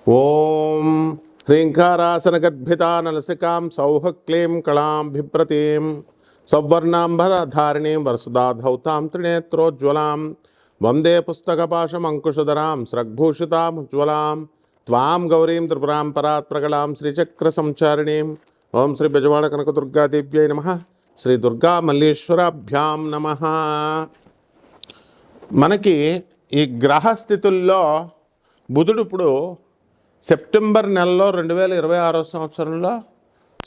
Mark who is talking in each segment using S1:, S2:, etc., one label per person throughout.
S1: ఓం హ్రీంకారాసనగద్భితానలసికాం సౌహక్లీం కళాం బిభ్రతీం సౌవర్ణాంబరధారిణీం వరసుధాధౌతాం త్రినేత్రోజ్వలాం వందే పుస్తకపాశమంకుశధరాం స్రగ్భూషితాముజ్వలాం త్వాం గౌరీం త్రిపురాం పరాత్ ప్రగళాం శ్రీచక్ర సంచారిణీం. ఓం శ్రీ బెజవాడ కనకదుర్గాదేవ్యై నమః. శ్రీ దుర్గా మల్లీశ్వరాభ్యాం నమః. మనకి ఈ గ్రహస్థితుల్లో బుధుడు ఇప్పుడు సెప్టెంబర్ నెలలో 2026 సంవత్సరంలో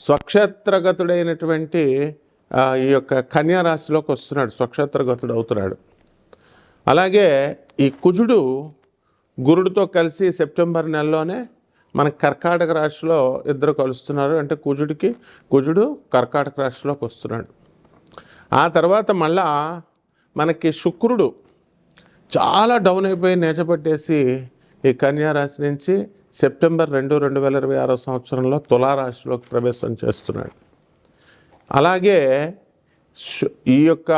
S1: స్వక్షేత్రగతుడైనటువంటి ఈ యొక్క కన్యా రాశిలోకి వస్తున్నాడు, స్వక్షేత్రగతుడు అవుతున్నాడు. అలాగే ఈ కుజుడు గురుడితో కలిసి సెప్టెంబర్ నెలలోనే మన కర్కాటక రాశిలో ఇద్దరు కలుస్తున్నారు. అంటే కుజుడు కర్కాటక రాశిలోకి వస్తున్నాడు. ఆ తర్వాత మళ్ళా మనకి శుక్రుడు చాలా డౌన్ అయిపోయి నేచపట్టేసి ఈ కన్యా రాశి నుంచి సెప్టెంబర్ 2, 2026 సంవత్సరంలో తులారాశిలోకి ప్రవేశం చేస్తున్నాడు. అలాగే ఈ యొక్క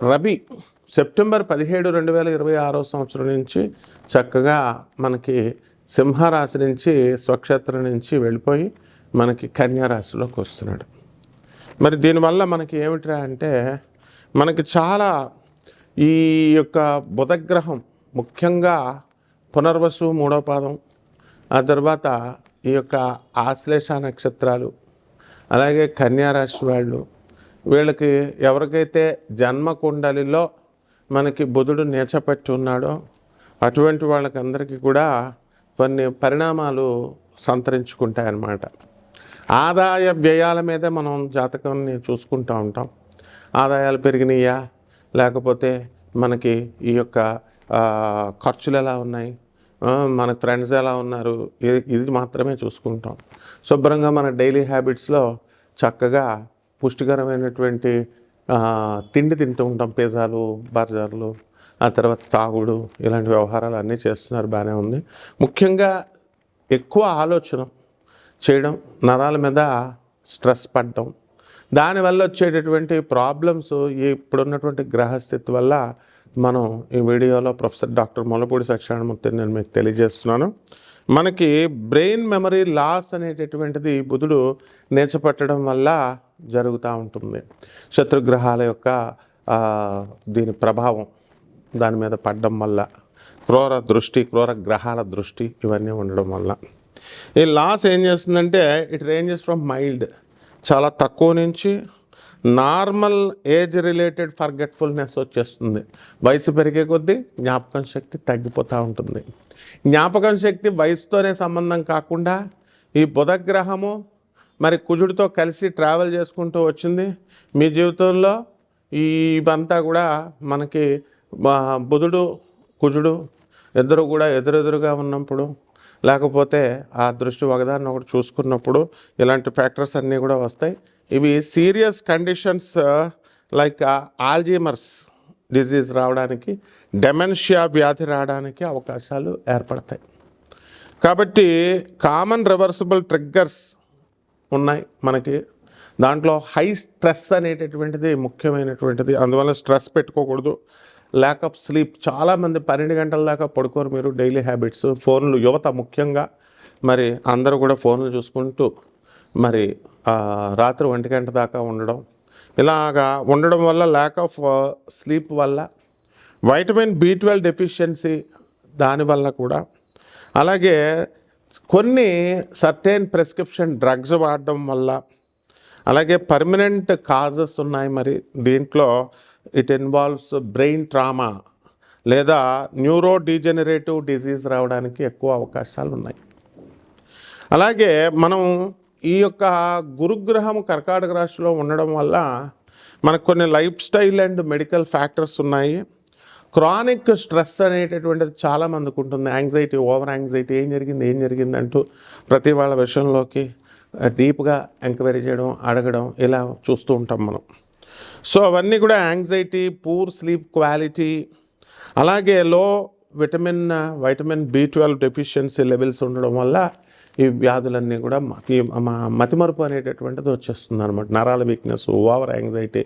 S1: రవి సెప్టెంబర్ 17, 2026 సంవత్సరం నుంచి చక్కగా మనకి సింహరాశి నుంచి స్వక్షేత్రం నుంచి వెళ్ళిపోయి మనకి కన్యా రాశిలోకి వస్తున్నాడు. మరి దీనివల్ల మనకి ఏమిట్రా అంటే మనకి చాలా ఈ యొక్క బుధగ్రహం ముఖ్యంగా పునర్వసు 3వ పాదం, ఆ తర్వాత ఈ యొక్క ఆశ్లేష నక్షత్రాలు, అలాగే కన్యారాశి వాళ్ళు, వీళ్ళకి ఎవరికైతే జన్మకుండలిలో మనకి బుధుడు నేచపట్టి ఉన్నాడో అటువంటి వాళ్ళకందరికీ కూడా కొన్ని పరిణామాలు సంతరించుకుంటాయన్నమాట. ఆదాయ వ్యయాల మీదే మనం జాతకాన్ని చూసుకుంటూ ఉంటాం. ఆదాయాలు పెరిగినాయా, లేకపోతే మనకి ఈ యొక్క ఖర్చులు ఎలా ఉన్నాయి, మన ఫ్రెండ్స్ ఎలా ఉన్నారు, ఇది మాత్రమే చూసుకుంటాం. శుభ్రంగా మన డైలీ హ్యాబిట్స్లో చక్కగా పుష్టికరమైనటువంటి తిండి తింటూ ఉంటాం. పిజ్జాలు, బర్గర్లు, ఆ తర్వాత తాగుడు, ఇలాంటి వ్యవహారాలు అన్నీ చేస్తున్నారు, బాగానే ఉంది. ముఖ్యంగా ఎక్కువ ఆలోచన చేయడం, నరాల మీద స్ట్రెస్ పడడం, దానివల్ల వచ్చేటటువంటి ప్రాబ్లమ్స్ ఇప్పుడున్నటువంటి గ్రహస్థితి వల్ల మనం ఈ వీడియోలో ప్రొఫెసర్ డాక్టర్ ముల్లపూడి సత్యనారాయణమూర్తిని నేను మీకు తెలియజేస్తున్నాను. మనకి బ్రెయిన్ మెమరీ లాస్ అనేటటువంటిది బుధుడు నేర్చపట్టడం వల్ల జరుగుతూ ఉంటుంది. శత్రుగ్రహాల యొక్క దీని ప్రభావం దాని మీద పడడం వల్ల, క్రూర గ్రహాల దృష్టి ఇవన్నీ ఉండడం వల్ల ఈ లాస్ ఏం చేస్తుందంటే ఇట్ రేంజెస్ ఫ్రమ్ మైల్డ్, చాలా తక్కువ నుంచి నార్మల్ ఏజ్ రిలేటెడ్ ఫర్గెట్ఫుల్నెస్ వచ్చేస్తుంది. వయసు పెరిగే కొద్దీ జ్ఞాపకం శక్తి తగ్గిపోతూ ఉంటుంది. జ్ఞాపకం శక్తి వయసుతోనే సంబంధం కాకుండా ఈ బుధగ్రహము మరి కుజుడితో కలిసి ట్రావెల్ చేసుకుంటూ వచ్చింది మీ జీవితంలో. ఇవంతా కూడా మనకి బుధుడు కుజుడు ఇద్దరు కూడా ఎదురెదురుగా ఉన్నప్పుడు, లేకపోతే ఆ దృష్టి ఒకదాన్ని ఒకటి చూసుకున్నప్పుడు ఇలాంటి ఫ్యాక్టర్స్ అన్నీ కూడా వస్తాయి. ఇవి serious conditions like Alzheimer's disease రావడానికి, డెమెన్షియా వ్యాధి రావడానికి అవకాశాలు ఏర్పడతాయి. కాబట్టి కామన్ రివర్సిబుల్ ట్రిగ్గర్స్ ఉన్నాయి మనకి. దాంట్లో హై స్ట్రెస్ అనేటటువంటిది ముఖ్యమైనటువంటిది. అందువల్ల స్ట్రెస్ పెట్టుకోకూడదు. ల్యాక్ ఆఫ్ స్లీప్, చాలామంది 12 గంటల దాకా పడుకోరు మీరు. డైలీ హ్యాబిట్స్, ఫోన్లు, యువత ముఖ్యంగా మరి అందరూ కూడా ఫోన్లు చూసుకుంటూ మరి రాత్రి 1 గంట దాకా ఉండడం, ఇలాగా ఉండడం వల్ల ల్యాక్ ఆఫ్ స్లీప్ వల్ల, వైటమిన్ B12 డెఫిషియన్సీ దానివల్ల కూడా, అలాగే కొన్ని సర్టెన్ ప్రిస్క్రిప్షన్ డ్రగ్స్ వాడడం వల్ల, అలాగే పర్మనెంట్ కాజెస్ ఉన్నాయి మరి దీంట్లో. ఇట్ ఇన్వాల్వ్స్ బ్రెయిన్ ట్రామా లేదా న్యూరో డీజెనరేటివ్ డిజీజ్ రావడానికి ఎక్కువ అవకాశాలు ఉన్నాయి. అలాగే మనం ఈ యొక్క గురుగ్రహం కర్కాటక రాశిలో ఉండడం వల్ల మనకు కొన్ని life style and medical factors ఉన్నాయి. క్రానిక్ స్ట్రెస్ అనేటటువంటిది చాలామందికి ఉంటుంది. యాంగ్జైటీ, ఓవర్ యాంగ్జైటీ, ఏం జరిగింది అంటూ ప్రతి వాళ్ళ విషయంలోకి డీప్గా ఎంక్వైరీ చేయడం, అడగడం, ఇలా చూస్తూ ఉంటాం మనం. సో అవన్నీ కూడా యాంగ్జైటీ, పూర్ స్లీప్ క్వాలిటీ, అలాగే లో వైటమిన్ B12 డెఫిషియన్సీ లెవెల్స్ ఉండడం వల్ల ఈ వ్యాధులన్నీ కూడా మతిమరుపు అనేటటువంటిది వచ్చేస్తుంది అనమాట. నరాల వీక్నెస్, ఓవర్ యాంగ్జైటీ,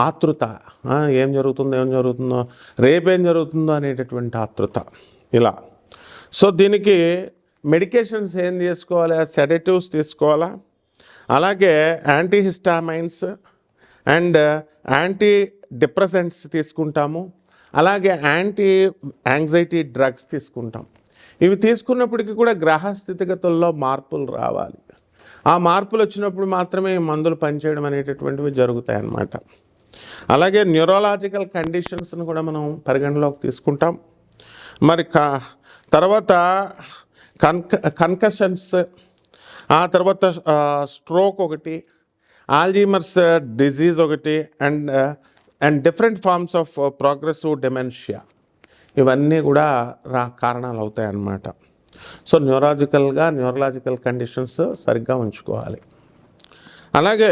S1: ఆతృత, ఏం జరుగుతుందో రేపేం జరుగుతుందో అనేటటువంటి ఆతృత, ఇలా. సో దీనికి మెడికేషన్స్ ఏం తీసుకోవాలి, సెడేటివ్స్ తీసుకోవాలా, అలాగే యాంటీహిస్టామైన్స్ అండ్ యాంటీ డిప్రెసెంట్స్ తీసుకుంటాము, అలాగే యాంటీ యాంగ్జైటీ డ్రగ్స్ తీసుకుంటాం. ఇవి తీసుకున్నప్పటికీ కూడా గ్రహ స్థితిగతుల్లో మార్పులు రావాలి. ఆ మార్పులు వచ్చినప్పుడు మాత్రమే ఈ మందులు పనిచేయడం అనేటటువంటివి జరుగుతాయి అన్నమాట. అలాగే న్యూరలాజికల్ కండిషన్స్ని కూడా మనం పరిగణలోకి తీసుకుంటాం. మరి తర్వాత కన్కషన్స్, ఆ తర్వాత స్ట్రోక్ ఒకటి, ఆల్జీమర్స్ డిజీజ్ ఒకటి, and different forms of progressive dementia, ఇవన్నీ కూడా కారణాలు అవుతాయి అన్నమాట. సో న్యూరలాజికల్ కండిషన్స్ సరిగ్గా ఉంచుకోవాలి. అలాగే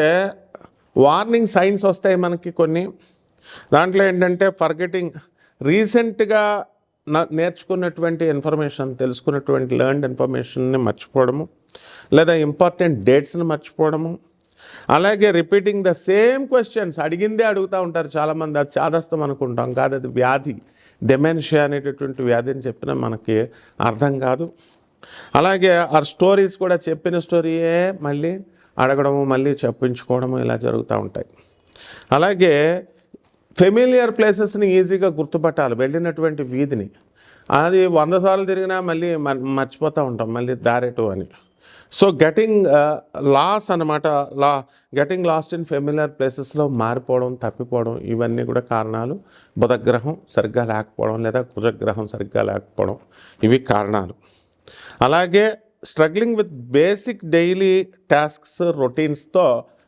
S1: వార్నింగ్ సైన్స్ వస్తాయి మనకి కొన్ని. దాంట్లో ఏంటంటే ఫర్గెటింగ్, రీసెంట్గా నేర్చుకున్నటువంటి ఇన్ఫర్మేషన్, తెలుసుకున్నటువంటి లెర్న్డ్ ఇన్ఫర్మేషన్ని మర్చిపోవడము, లేదా ఇంపార్టెంట్ డేట్స్ని మర్చిపోవడము, అలాగే రిపీటింగ్ ద సేమ్ క్వశ్చన్స్, అడిగిందే అడుగుతూ ఉంటారు చాలామంది. అది చాదస్తం అనుకుంటాం, కాదు, అది వ్యాధి, డెమెన్షియా అనేటటువంటి వ్యాధి అని చెప్పినా మనకి అర్థం కాదు. అలాగే ఆ స్టోరీస్ కూడా చెప్పిన స్టోరీయే మళ్ళీ అడగడము, మళ్ళీ చెప్పించుకోవడము, ఇలా జరుగుతూ ఉంటాయి. అలాగే ఫెమిలియర్ ప్లేసెస్ని ఈజీగా గుర్తుపట్టాలి, వెళ్ళినటువంటి వీధిని. అది 100 సార్లు తిరిగినా మళ్ళీ మర్చిపోతూ ఉంటాం, మళ్ళీ దారేటు అని. So getting lost in familiar ప్లేసెస్లో మారిపోవడం, తప్పిపోవడం, ఇవన్నీ కూడా కారణాలు. బుధగ్రహం సరిగ్గా లేకపోవడం లేదా కుజగ్రహం సరిగ్గా లేకపోవడం, ఇవి కారణాలు. అలాగే struggling with basic daily tasks, రొటీన్స్తో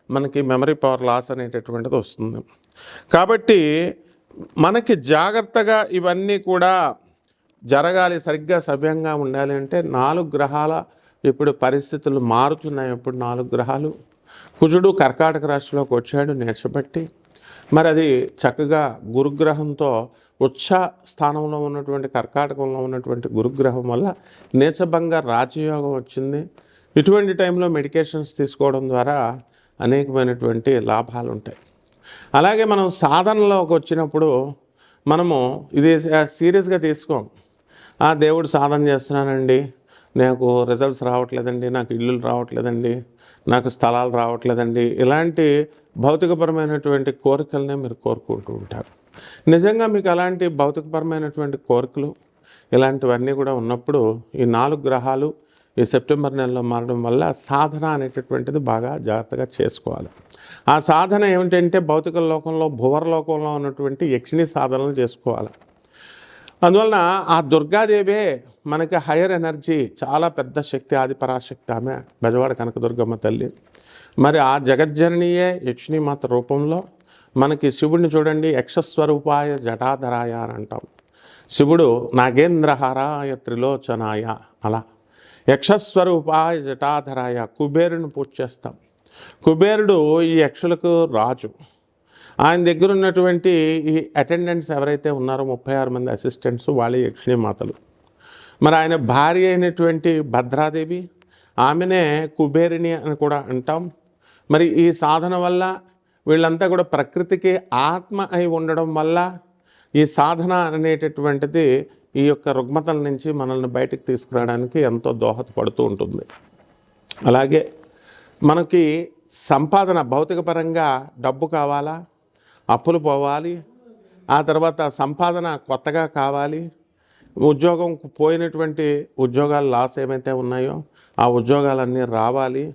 S1: మనకి మెమరీ పవర్ లాస్ అనేటటువంటిది వస్తుంది. కాబట్టి మనకి జాగ్రత్తగా ఇవన్నీ కూడా జరగాలి, సరిగ్గా సవ్యంగా ఉండాలి అంటే 4 గ్రహాల ఇప్పుడు పరిస్థితులు మారుతున్నాయి. ఇప్పుడు 4 గ్రహాలు, కుజుడు కర్కాటక రాశిలోకి వచ్చాడు నేర్చబట్టి. మరి అది చక్కగా గురుగ్రహంతో ఉచ్చ స్థానంలో ఉన్నటువంటి కర్కాటకంలో ఉన్నటువంటి గురుగ్రహం వల్ల నీచభంగ రాజయోగం వచ్చింది. ఇటువంటి టైంలో మెడికేషన్స్ తీసుకోవడం ద్వారా అనేకమైనటువంటి లాభాలు ఉంటాయి. అలాగే మనం సాధనలోకి వచ్చినప్పుడు మనము ఇది సీరియస్గా తీసుకోం. దేవుడు సాధన చేస్తున్నానండి, నాకు రిజల్ట్స్ రావట్లేదండి, నాకు ఇల్లులు రావట్లేదండి, నాకు స్థలాలు రావట్లేదండి, ఇలాంటి భౌతికపరమైనటువంటి కోరికలనే మీరు కోరుకుంటూ ఉంటారు. నిజంగా మీకు అలాంటి భౌతికపరమైనటువంటి కోరికలు ఇలాంటివన్నీ కూడా ఉన్నప్పుడు ఈ 4 గ్రహాలు ఈ సెప్టెంబర్ నెలలో మారడం వల్ల సాధన అనేటటువంటిది బాగా జాగ్రత్తగా చేసుకోవాలి. ఆ సాధన ఏమిటంటే భౌతిక లోకంలో, భువర్లోకంలో ఉన్నటువంటి యక్షిణి సాధనలు చేసుకోవాలి. అందువలన ఆ దుర్గాదేవే మనకి హయ్యర్ ఎనర్జీ, చాలా పెద్ద శక్తి, ఆదిపరాశక్తి ఆమె, బెజవాడ కనకదుర్గమ్మ తల్లి. మరి ఆ జగజ్జననియే యక్షిణీమాత రూపంలో మనకి శివుడిని చూడండి, యక్షస్వరూపాయ జటాధరాయ అని అంటాం. శివుడు నాగేంద్రహారాయ త్రిలోచనాయ, అలా యక్షస్వరూపాయ జటాధరాయ. కుబేరుని పూజ చేస్తాం. కుబేరుడు ఈ యక్షులకు రాజు. ఆయన దగ్గర ఉన్నటువంటి ఈ అటెండెంట్స్ ఎవరైతే ఉన్నారో 36 మంది అసిస్టెంట్స్, వాళ్ళే యక్షిణీమాతలు. మరి ఆయన భార్య అయినటువంటి భద్రాదేవి, ఆమెనే కుబేరిని అని కూడా అంటాం. మరి ఈ సాధన వల్ల వీళ్ళంతా కూడా ప్రకృతికి ఆత్మ అయి ఉండడం వల్ల ఈ సాధన అనేటటువంటిది ఈ యొక్క రుగ్మతల నుంచి మనల్ని బయటకు తీసుకురావడానికి ఎంతో దోహదపడుతూ ఉంటుంది. అలాగే మనకి సంపాదన, భౌతికపరంగా డబ్బు కావాలా, అప్పులు పోవాలి, ఆ తర్వాత సంపాదన కొత్తగా కావాలి, ఉద్యోగం పోయినటువంటి ఉద్యోగాలు లాస్ ఏమైతే ఉన్నాయో ఆ ఉద్యోగాలన్నీ రావాలి,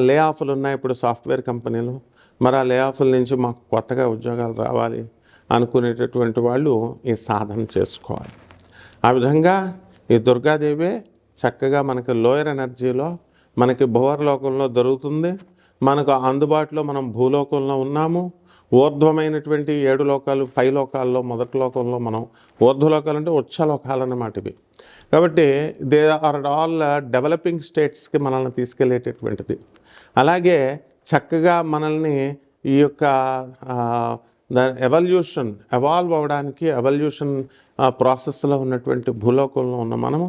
S1: లే ఆఫ్లు ఉన్నాయి ఇప్పుడు సాఫ్ట్వేర్ కంపెనీలు, మరి ఆ లే ఆఫ్ల నుంచి మాకు కొత్తగా ఉద్యోగాలు రావాలి అనుకునేటటువంటి వాళ్ళు ఈ సాధన చేసుకోవాలి. ఆ విధంగా ఈ దుర్గాదేవే చక్కగా మనకి లోయర్ ఎనర్జీలో, మనకి భువర్లోకంలో దొరుకుతుంది. మనకు అందుబాటులో మనం భూలోకంలో ఉన్నాము. ఊర్ధ్వమైనటువంటి 7 లోకాలు, 5 లోకాల్లో మొదటి లోకంలో మనం, ఊర్ధ్వలోకాలు అంటే ఉచ్చలోకాలు అన్నమాట ఇవి. కాబట్టి దే ఆర్ ఆల్ డెవలపింగ్ స్టేట్స్కి మనల్ని తీసుకెళ్ళేటటువంటిది. అలాగే చక్కగా మనల్ని ఈ యొక్క ఎవాల్వ్ అవ్వడానికి, ఎవల్యూషన్ ప్రాసెస్లో ఉన్నటువంటి భూలోకంలో ఉన్న మనము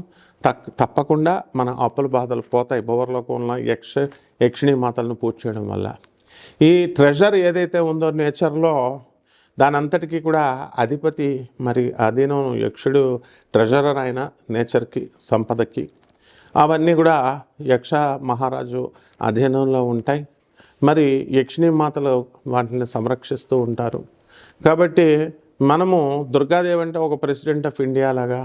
S1: తప్పకుండా మన అప్పుల బాధలు పోతాయి భువర్లోకంలో యక్షిణీ మాతలను పూజ చేయడం వల్ల. ఈ ట్రెజర్ ఏదైతే ఉందో నేచర్లో, దాని అంతటికీ కూడా అధిపతి, మరి అధీనం యక్షుడు ట్రెజరర్ ఆయన నేచర్కి, సంపదకి. అవన్నీ కూడా యక్ష మహారాజు అధీనంలో ఉంటాయి. మరి యక్షిణీ మాతలు వాటిని సంరక్షిస్తూ ఉంటారు. కాబట్టి మనము దుర్గాదేవి అంటే ఒక ప్రెసిడెంట్ ఆఫ్ ఇండియా లాగా,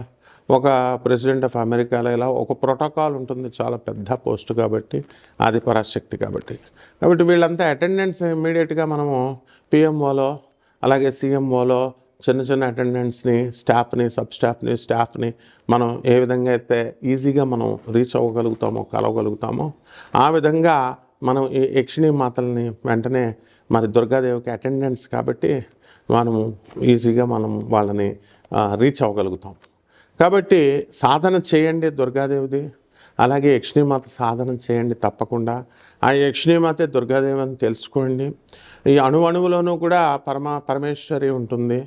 S1: ఒక ప్రెసిడెంట్ ఆఫ్ అమెరికా ఇలా ఒక ప్రోటోకాల్ ఉంటుంది. చాలా పెద్ద పోస్ట్ కాబట్టి, ఆది పరాశక్తి కాబట్టి వీళ్ళంతా అటెండెన్స్ ఇమ్మీడియట్గా మనము పిఎంఓలో అలాగే సీఎంఓలో చిన్న చిన్న అటెండెంట్స్ని, స్టాఫ్ని మనం ఏ విధంగా అయితే ఈజీగా మనం రీచ్ అవ్వగలుగుతామో, కలవగలుగుతామో ఆ విధంగా మనం ఈ యక్షిణీ మాతల్ని వెంటనే మరి దుర్గాదేవికి అటెండెన్స్ కాబట్టి మనము ఈజీగా మనం వాళ్ళని రీచ్ అవ్వగలుగుతాం. కాబట్టి సాధన చేయండి దుర్గాదేవిది, అలాగే యక్షిణీమాత సాధన చేయండి తప్పకుండా. ఆ యక్షిణీమాతే దుర్గాదేవి అని తెలుసుకోండి. ఈ అణువులోనూ కూడా పరమేశ్వరి ఉంటుంది.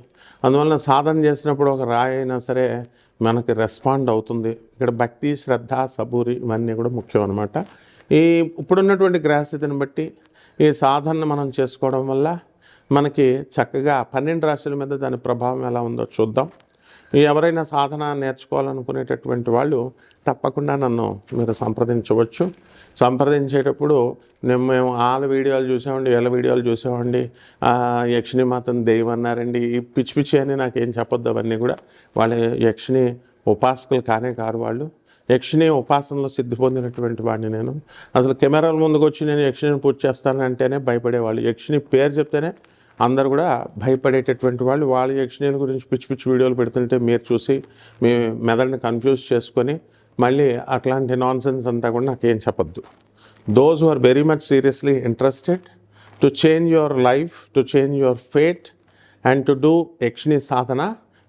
S1: అందువలన సాధన చేసినప్పుడు ఒక రాయి అయినా సరే మనకి రెస్పాండ్ అవుతుంది. ఇక్కడ భక్తి, శ్రద్ధ, సబూరి ఇవన్నీ కూడా ముఖ్యం అన్నమాట. ఈ ఇప్పుడున్నటువంటి గ్రహస్థితిని బట్టి ఈ సాధనను మనం చేసుకోవడం వల్ల మనకి చక్కగా 12 రాశుల మీద దాని ప్రభావం ఎలా ఉందో చూద్దాం. ఎవరైనా సాధన నేర్చుకోవాలనుకునేటటువంటి వాళ్ళు తప్పకుండా నన్ను మీరు సంప్రదించవచ్చు. సంప్రదించేటప్పుడు మేము వాళ్ళ వీడియోలు చూసామండి, వీళ్ళ వీడియోలు చూసామండి, యక్షిణీమాతను దెయ్యం అన్నారండి, ఈ పిచ్చి అని నాకేం చెప్పొద్దు. అవన్నీ కూడా వాళ్ళ యక్షిణి ఉపాసకులు కారు. వాళ్ళు యక్షిణి ఉపాసనలో సిద్ధి పొందినటువంటి వాడిని నేను. అసలు కెమెరాల ముందుకు వచ్చి నేను యక్షిణిని పూజ చేస్తానంటేనే భయపడేవాళ్ళు. యక్షిణి పేరు చెప్తేనే అందరు కూడా భయపడేటటువంటి వాళ్ళు. వాళ్ళ యక్షిణీల గురించి పిచ్చి వీడియోలు పెడుతుంటే మీరు చూసి మీ మెదడుని కన్ఫ్యూజ్ చేసుకొని మళ్ళీ అట్లాంటి నాన్సెన్స్ అంతా కూడా నాకేం చెప్పొద్దు. Those who are very much seriously interested to change your life, to change your fate and to do యక్షిణీ సాధన,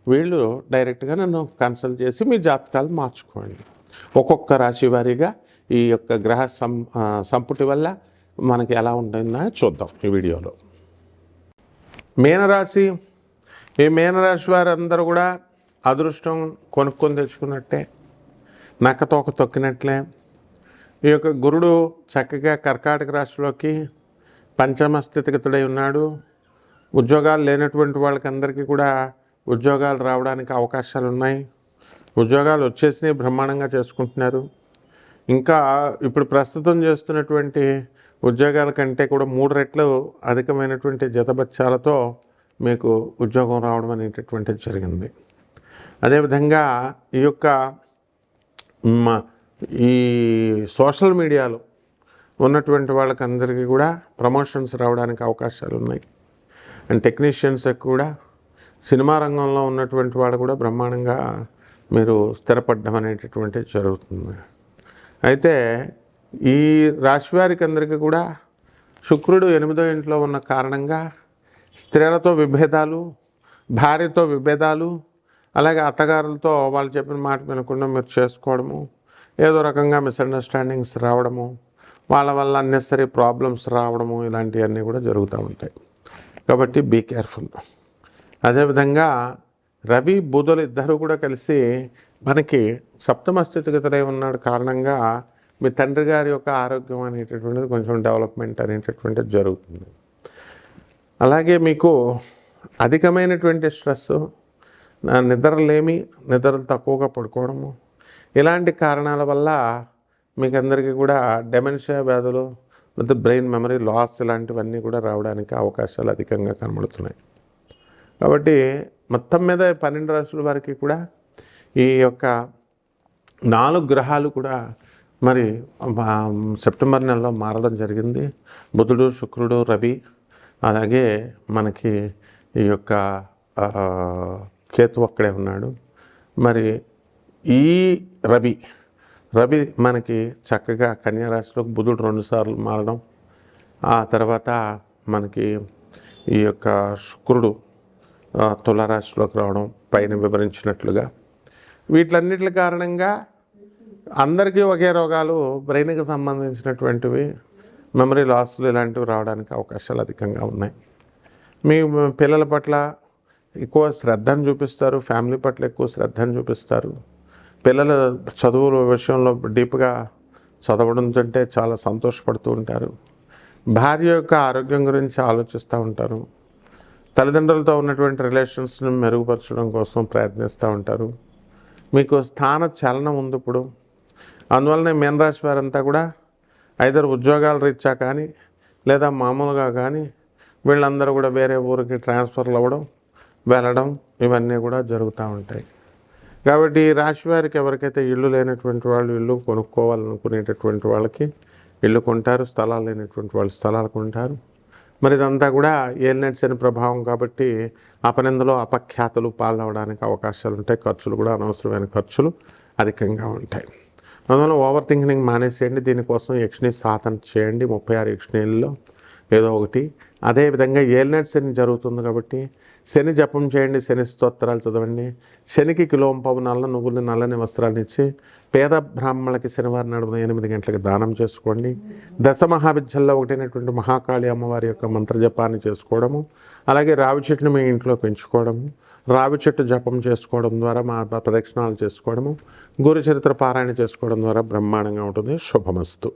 S1: వీళ్ళు డైరెక్ట్గా నన్ను కన్సల్ట్ చేసి మీ జాతకాలు మార్చుకోండి. ఒక్కొక్క రాశి వారీగా ఈ యొక్క గ్రహ సంపుటి వల్ల మనకి ఎలా ఉంటుందో చూద్దాం ఈ వీడియోలో. మీనరాశి. ఈ మీనరాశి వారందరూ కూడా అదృష్టం కొనుక్కొని తెచ్చుకున్నట్టే, నక్కతోక తొక్కినట్లే. ఈ యొక్క గురుడు చక్కగా కర్కాటక రాశిలోకి పంచమ స్థితిగతుడై ఉన్నాడు. ఉద్యోగాలు లేనటువంటి వాళ్ళకందరికీ కూడా ఉద్యోగాలు రావడానికి అవకాశాలు ఉన్నాయి. ఉద్యోగాలు వచ్చేసినాయి, బ్రహ్మాండంగా చేసుకుంటున్నారు. ఇంకా ఇప్పుడు ప్రస్తుతం చేస్తున్నటువంటి ఉద్యోగాల కంటే కూడా 3 రెట్లు అధికమైనటువంటి జతబత్యాలతో మీకు ఉద్యోగం రావడం అనేటటువంటిది జరిగింది. అదేవిధంగా ఈ యొక్క ఈ సోషల్ మీడియాలో ఉన్నటువంటి వాళ్ళకందరికీ కూడా ప్రమోషన్స్ రావడానికి అవకాశాలు ఉన్నాయి. అండ్ టెక్నీషియన్స్కి కూడా, సినిమా రంగంలో ఉన్నటువంటి వాళ్ళు కూడా బ్రహ్మాండంగా మీరు స్థిరపడడం అనేటటువంటిది జరుగుతుంది. అయితే ఈ రాశి వారికి అందరికీ కూడా శుక్రుడు 8వ ఇంట్లో ఉన్న కారణంగా స్త్రీలతో విభేదాలు, భార్యతో విభేదాలు, అలాగే అత్తగారులతో వాళ్ళు చెప్పిన మాట వినకుండా మీరు చేసుకోవడము, ఏదో రకంగా మిస్అండర్స్టాండింగ్స్ రావడము, వాళ్ళ వల్ల అన్నెసరీ ప్రాబ్లమ్స్ రావడము, ఇలాంటివన్నీ కూడా జరుగుతూ ఉంటాయి. కాబట్టి బీ కేర్ఫుల్. అదేవిధంగా రవి, బుధులు ఇద్దరు కూడా కలిసి మనకి సప్తమ స్థితిగతులై ఉన్నాడు కారణంగా మీ తండ్రి గారి యొక్క ఆరోగ్యం అనేటటువంటిది కొంచెం డెవలప్మెంట్ అనేటటువంటిది జరుగుతుంది. అలాగే మీకు అధికమైనటువంటి స్ట్రెస్, నిద్రలేమి, నిద్రలు తక్కువగా పడుకోవడము, ఇలాంటి కారణాల వల్ల మీకు అందరికీ కూడా డెమెన్షియా వ్యాధులు, లేదా బ్రెయిన్ మెమరీ లాస్ ఇలాంటివన్నీ కూడా రావడానికి అవకాశాలు అధికంగా కనబడుతున్నాయి. కాబట్టి మొత్తం మీద 12 రాశుల వారికి కూడా ఈ యొక్క 4 గ్రహాలు కూడా మరి సెప్టెంబర్ నెలలో మారడం జరిగింది. బుధుడు, శుక్రుడు, రవి, అలాగే మనకి ఈ యొక్క కేతు అక్కడే ఉన్నాడు. మరి ఈ రవి మనకి చక్కగా కన్యారాశిలోకి బుధుడు 2 సార్లు మారడం, ఆ తర్వాత మనకి ఈ యొక్క శుక్రుడు తులారాశిలోకి రావడం, పైన వివరించినట్లుగా. వీటిలన్నిటి కారణంగా అందరికీ ఒకే రోగాలు, బ్రెయిన్కి సంబంధించినటువంటివి, మెమరీ లాస్లు ఇలాంటివి రావడానికి అవకాశాలు అధికంగా ఉన్నాయి. మీ పిల్లల పట్ల ఎక్కువ శ్రద్ధను చూపిస్తారు, ఫ్యామిలీ పట్ల ఎక్కువ శ్రద్ధను చూపిస్తారు. పిల్లల చదువుల విషయంలో డీప్గా చదవడం అంటే చాలా సంతోషపడుతూ ఉంటారు. భార్య యొక్క ఆరోగ్యం గురించి ఆలోచిస్తూ ఉంటారు. తల్లిదండ్రులతో ఉన్నటువంటి రిలేషన్స్ని మెరుగుపరచడం కోసం ప్రయత్నిస్తూ ఉంటారు. మీకు స్థాన చలనం ఉంది. ఇప్పుడు అందువల్లనే మీనరాశి వారంతా కూడా ఐదర్ ఉద్యోగాల రీత్యా కానీ లేదా మామూలుగా కానీ వీళ్ళందరూ కూడా వేరే ఊరికి ట్రాన్స్ఫర్లు అవ్వడం వెళ్ళడం ఇవన్నీ కూడా జరుగుతూ ఉంటాయి. కాబట్టి ఈ రాశి వారికి ఎవరికైతే ఇల్లు లేనటువంటి వాళ్ళు ఇల్లు కొనుక్కోవాలనుకునేటటువంటి వాళ్ళకి ఇల్లు కొంటారు, స్థలాలు లేనటువంటి వాళ్ళు స్థలాలు కొంటారు. మరి ఇదంతా కూడా ఏలినాటి శని ప్రభావం కాబట్టి అపనిందలో అపఖ్యాతులు పాలవడానికి అవకాశాలు ఉంటాయి. ఖర్చులు కూడా అనవసరమైన ఖర్చులు అధికంగా ఉంటాయి. అందువల్ల ఓవర్ థింకింగ్ మానేసేయండి. దీనికోసం యక్షిని సాధన చేయండి. 36 యక్షిణీల్లో ఏదో ఒకటి. అదేవిధంగా ఏలినాటి శని జరుగుతుంది కాబట్టి శని జపం చేయండి, శని స్తోత్రాలు చదవండి. శనికి కిలోంపావు నల్ల నువ్వులు నల్లని వస్త్రాలను ఇచ్చి పేద బ్రాహ్మణులకి శనివారం నడుమ 8 గంటలకు దానం చేసుకోండి. దశ మహావిద్యల్లో ఒకటైనటువంటి మహాకాళి అమ్మవారి యొక్క మంత్రజపాన్ని చేసుకోవడము, అలాగే రావి చెట్టును మీ ఇంట్లో పెంచుకోవడము, రావి చెట్టు జపం చేసుకోవడం ద్వారా మా ప్రదక్షిణాలు చేసుకోవడము, గురు చరిత్ర పారాయణ చేసుకోవడం ద్వారా బ్రహ్మాండంగా ఉంటుంది. శుభమస్తు.